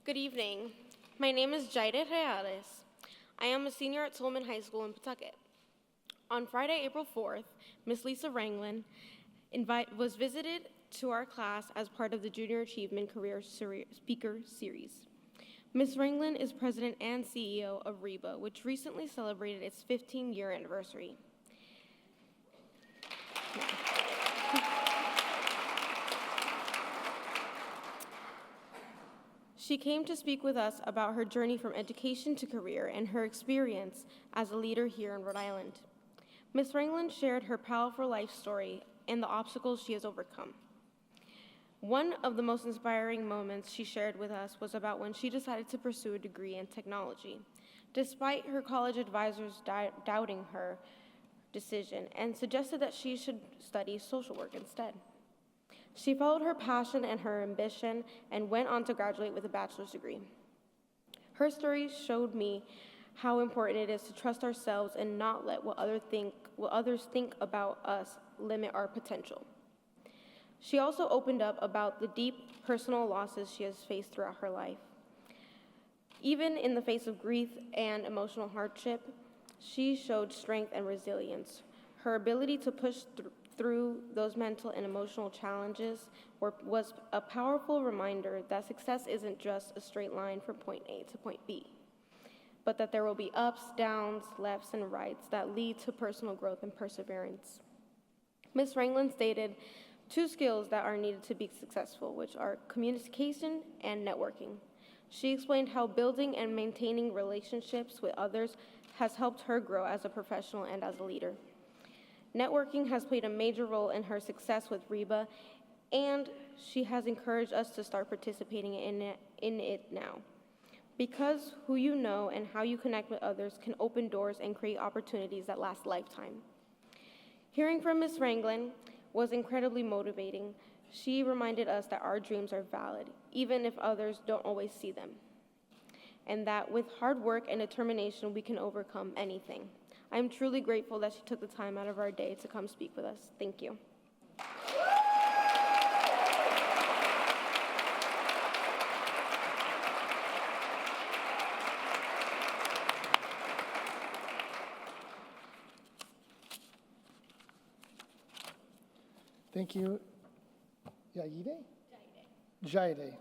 Good evening. My name is Jaide Reales. I am a senior at Tolman High School in Pawtucket. On Friday, April 4th, Miss Lisa Ranglin was visited to our class as part of the Junior Achievement Career Speaker Series. Ms. Ranglin is president and CEO of REBA, which recently celebrated its 15-year anniversary. She came to speak with us about her journey from education to career and her experience as a leader here in Rhode Island. Ms. Ranglin shared her powerful life story and the obstacles she has overcome. One of the most inspiring moments she shared with us was about when she decided to pursue a degree in technology, despite her college advisors doubting her decision and suggested that she should study social work instead. She followed her passion and her ambition and went on to graduate with a bachelor's degree. Her story showed me how important it is to trust ourselves and not let what others think about us limit our potential. She also opened up about the deep personal losses she has faced throughout her life. Even in the face of grief and emotional hardship, she showed strength and resilience. Her ability to push through those mental and emotional challenges was a powerful reminder that success isn't just a straight line from point A to point B, but that there will be ups, downs, lefts, and rights that lead to personal growth and perseverance. Ms. Ranglin stated 2 skills that are needed to be successful, which are communication and networking. She explained how building and maintaining relationships with others has helped her grow as a professional and as a leader. Networking has played a major role in her success with REBA, and she has encouraged us to start participating in it now. Because who you know and how you connect with others can open doors and create opportunities that last a lifetime. Hearing from Ms. Ranglin was incredibly motivating. She reminded us that our dreams are valid, even if others don't always see them, and that with hard work and determination, we can overcome anything. I'm truly grateful that she took the time out of our day to come speak with us. Thank you. Thank you. Jaide.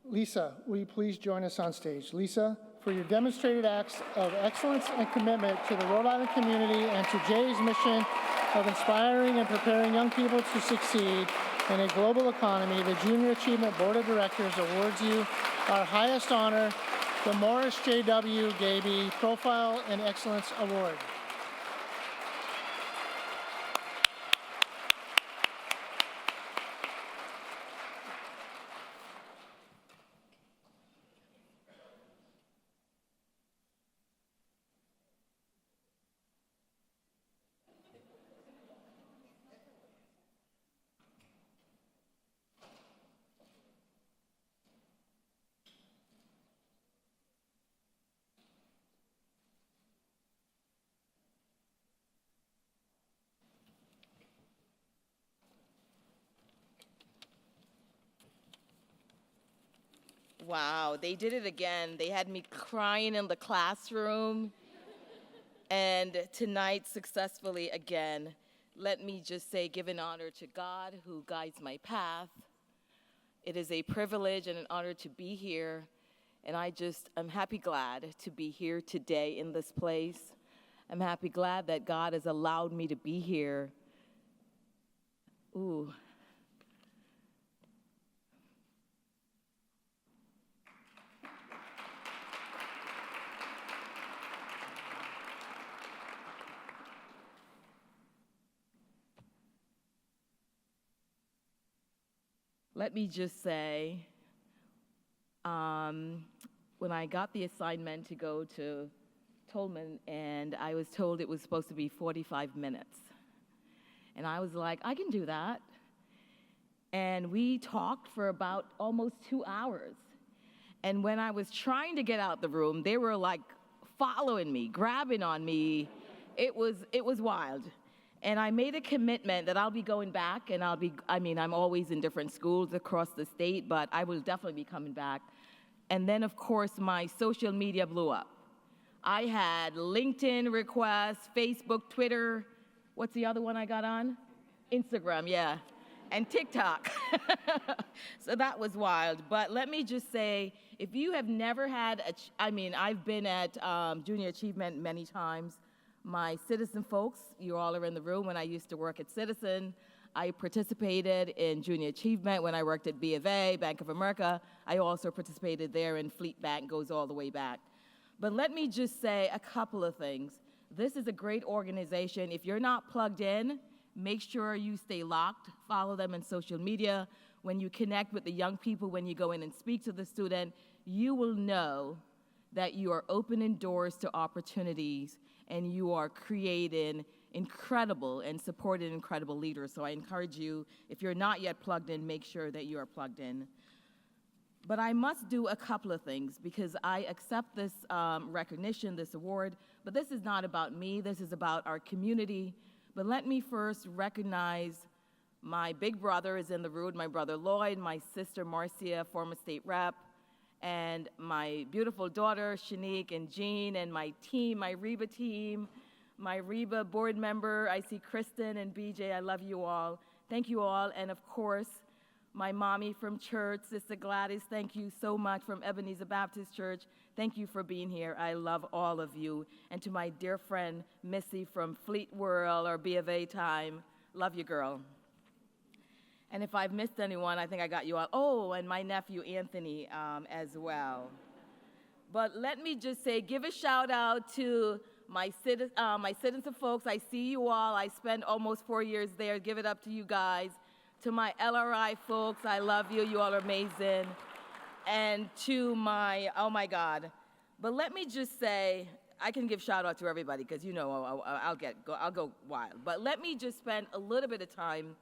Lisa, will you please join us on stage? Lisa, for your demonstrated acts of excellence and commitment to the Rhode Island community and to Jay's mission of inspiring and preparing young people to succeed in a global economy, the Junior Achievement Board of Directors awards you our highest honor, the Morris J.W. Gaby Profile and Excellence Award. Wow, they did it again. They had me crying in the classroom. And tonight, successfully again, let me just say, give an honor to God who guides my path. It is a privilege and an honor to be here. And I'm glad to be here today in this place. I'm glad that God has allowed me to be here. Ooh. Let me just say, when I got the assignment to go to Tolman, and I was told it was supposed to be 45 minutes. And I was like, I can do that. And we talked for about almost 2 hours. And when I was trying to get out the room, they were like following me, grabbing on me. It was wild. And I made a commitment that I'll be going back, and I'm always in different schools across the state, but I will definitely be coming back. And then, of course, my social media blew up. I had LinkedIn requests, Facebook, Twitter. What's the other one I got on? Instagram, yeah. And TikTok. So that was wild. But let me just say, if you have never had, I've been at Junior Achievement many times. My Citizen folks, you all are in the room. When I used to work at Citizen, I participated in Junior Achievement. When I worked at B of A, Bank of America, I also participated there, and Fleet Bank goes all the way back. But let me just say a couple of things. This is a great organization. If you're not plugged in, make sure you stay locked. Follow them on social media. When you connect with the young people, when you go in and speak to the student, you will know that you are opening doors to opportunities and you are creating incredible and supporting incredible leaders. So I encourage you, if you're not yet plugged in, make sure that you are plugged in. But I must do a couple of things because I accept this recognition, this award, but this is not about me, this is about our community. But let me first recognize my big brother is in the room, my brother Lloyd, my sister Marcia, former state rep, and my beautiful daughter Shanique and Jean, and my team, my REBA team, my REBA board member. I see Kristen and BJ, I love you all. Thank you all, and of course, my mommy from church, Sister Gladys, thank you so much, from Ebenezer Baptist Church. Thank you for being here. I love all of you. And to my dear friend, Missy from Fleet World or B of A time, love you, girl. And if I've missed anyone, I think I got you all. Oh, and my nephew, Anthony, as well. But let me just say, give a shout out to my citizen folks. I see you all. I spent almost 4 years there. Give it up to you guys. To my LRI folks, I love you. You all are amazing. And to my, oh my God. But let me just say, I can give shout out to everybody because you know I'll go wild. But let me just spend a little bit of time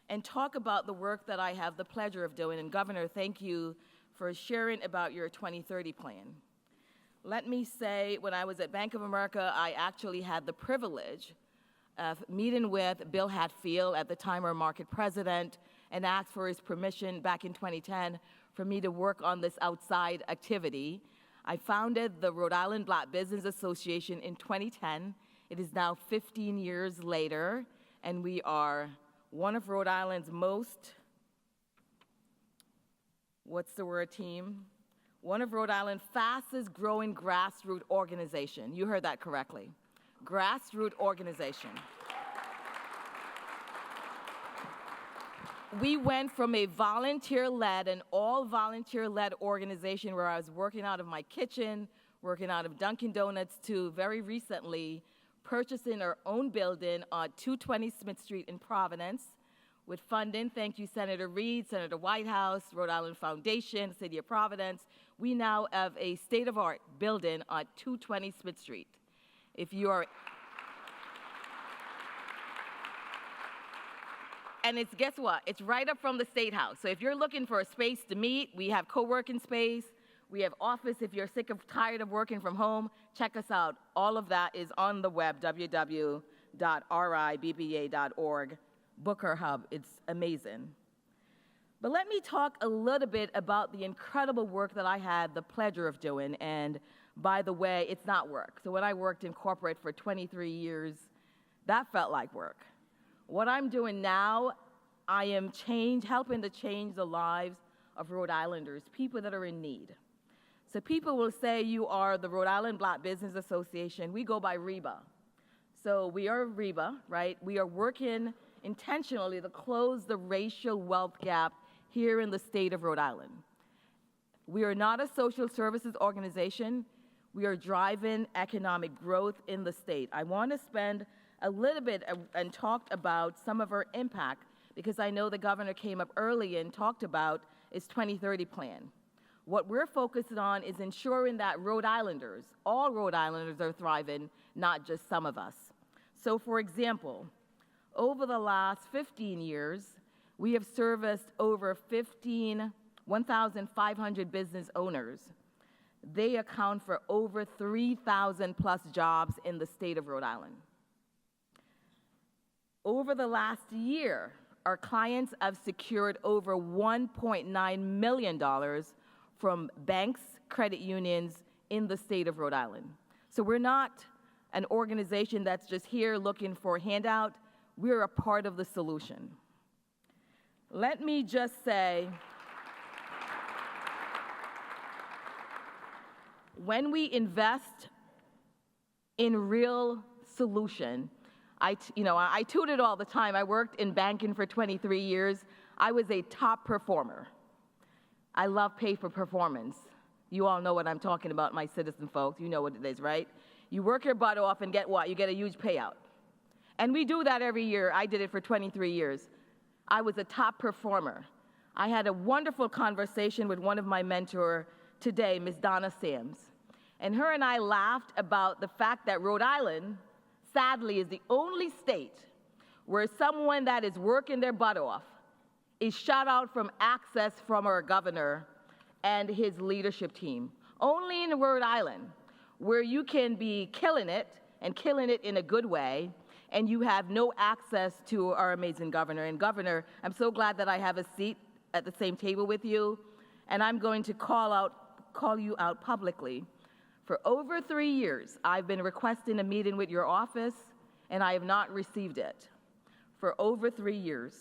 and talk about the work that I have the pleasure of doing. And Governor, thank you for sharing about your 2030 plan. Let me say, when I was at Bank of America, I actually had the privilege of meeting with Bill Hatfield, at the time our market president, and asked for his permission back in 2010 for me to work on this outside activity. I founded the Rhode Island Black Business Association in 2010. It is now 15 years later, and we are one of Rhode Island's most, team? One of Rhode Island's fastest growing grassroots organization. You heard that correctly. Grassroots organization. We went from a volunteer-led, an all-volunteer-led organization where I was working out of my kitchen, working out of Dunkin' Donuts, to very recently purchasing our own building on 220 Smith Street in Providence with funding. Thank you, Senator Reed, Senator Whitehouse, Rhode Island Foundation, City of Providence. We now have a state-of-art building on 220 Smith Street. If you are, and it's, guess what? It's right up from the State House. So if you're looking for a space to meet, we have co-working space, we have office. If you're tired of working from home, check us out. All of that is on the web, www.ribba.org. Booker Hub, it's amazing. But let me talk a little bit about the incredible work that I had the pleasure of doing. And by the way, it's not work. So when I worked in corporate for 23 years, that felt like work. What I'm doing now, I am helping to change the lives of Rhode Islanders, people that are in need. So people will say you are the Rhode Island Black Business Association. We go by REBA. So we are REBA, right? We are working intentionally to close the racial wealth gap here in the state of Rhode Island. We are not a social services organization. We are driving economic growth in the state. I want to spend a little bit and talk about some of our impact, because I know the governor came up early and talked about his 2030 plan. What we're focused on is ensuring that Rhode Islanders, all Rhode Islanders, are thriving, not just some of us. So for example, over the last 15 years, we have serviced over 1,500 business owners. They account for over 3,000 plus jobs in the state of Rhode Island. Over the last year, our clients have secured over $1.9 million from banks, credit unions in the state of Rhode Island. So we're not an organization that's just here looking for a handout. We're a part of the solution. Let me just say, when we invest in real solution, I toot it all the time. I worked in banking for 23 years. I was a top performer. I love pay for performance. You all know what I'm talking about, my citizen folks. You know what it is, right? You work your butt off and get what? You get a huge payout. And we do that every year. I did it for 23 years. I was a top performer. I had a wonderful conversation with one of my mentors today, Ms. Donna Sams. And her and I laughed about the fact that Rhode Island, sadly, is the only state where someone that is working their butt off is shut out from access from our governor and his leadership team. Only in Rhode Island, where you can be killing it, and killing it in a good way, and you have no access to our amazing governor. And Governor, I'm so glad that I have a seat at the same table with you, and I'm going to call you out publicly. For over 3 years, I've been requesting a meeting with your office, and I have not received it for over 3 years.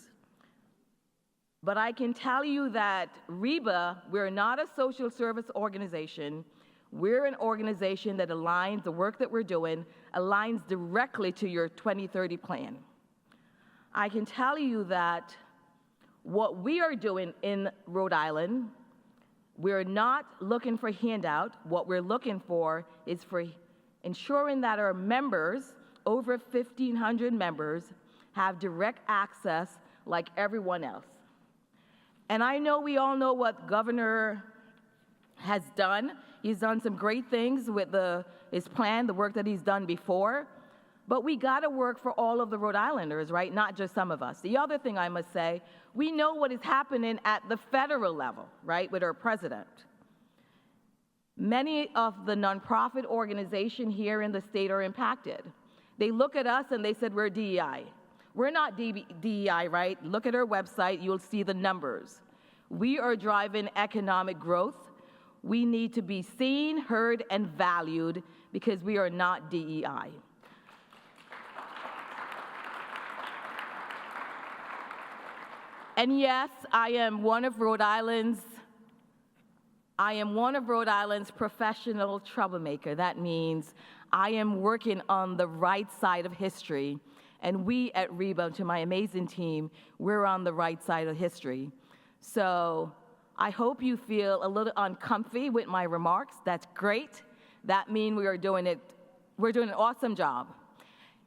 But I can tell you that REBA, we're not a social service organization. We're an organization that aligns, the work that we're doing, aligns directly to your 2030 plan. I can tell you that what we are doing in Rhode Island, we're not looking for handout. What we're looking for is for ensuring that our members, over 1,500 members, have direct access like everyone else. And I know we all know what Governor has done. He's done some great things with his plan, the work that he's done before. But we got to work for all of the Rhode Islanders, right? Not just some of us. The other thing I must say, we know what is happening at the federal level, right, with our president. Many of the nonprofit organizations here in the state are impacted. They look at us and they said, we're DEI. We're not DEI, right? Look at our website, you'll see the numbers. We are driving economic growth. We need to be seen, heard, and valued because we are not DEI. And yes, I am one of Rhode Island's professional troublemaker. That means I am working on the right side of history. And we at REBA, to my amazing team, we're on the right side of history. So I hope you feel a little uncomfy with my remarks. That's great. That means we're doing an awesome job.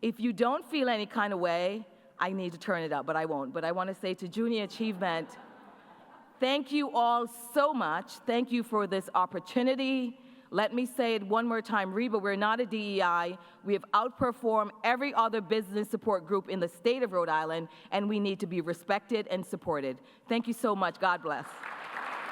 If you don't feel any kind of way, I need to turn it up, but I won't. But I want to say to Junior Achievement, thank you all so much. Thank you for this opportunity. Let me say it one more time, REBA, we're not a DEI. We have outperformed every other business support group in the state of Rhode Island, and we need to be respected and supported. Thank you so much. God bless.